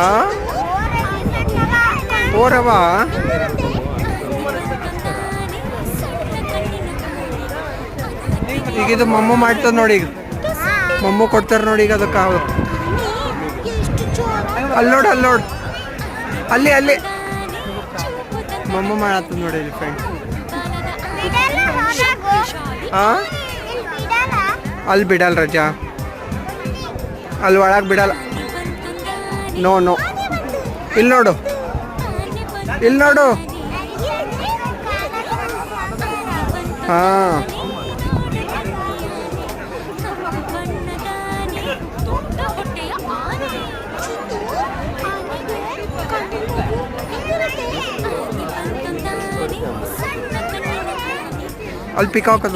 ಆ ಓರವ ಈಗ ಇದು ಮಮ್ಮು ಮಾಡ್ತದ ನೋಡಿ. ಈಗ ಮಮ್ಮು ಕೊಡ್ತಾರೆ ನೋಡಿ. ಈಗ ಅದಕ್ಕೆ ಅಲ್ಲಿ ನೋಡು ಅಲ್ಲಿ ನೋಡು ಅಲ್ಲಿ ಅಲ್ಲಿ ಮಮ್ಮು ಮಾಡತ್ತದ ನೋಡಿ ಇಲ್ಲಿ ಫ್ರೆಂಡ್. ಹಾಂ ಅಲ್ಲಿ ಬಿಡಲ್ಲ ರಜಾ, ಅಲ್ಲಿ ಒಳಗೆ ಬಿಡಲ್ಲ. ನೋ ನೋ ಇಲ್ಲಿ ನೋಡು ಇಲ್ಲಿ ನೋಡು. ಹಾಂ ಅಲ್ಲಿ ಪಿಕಾಕ್ ಅದು.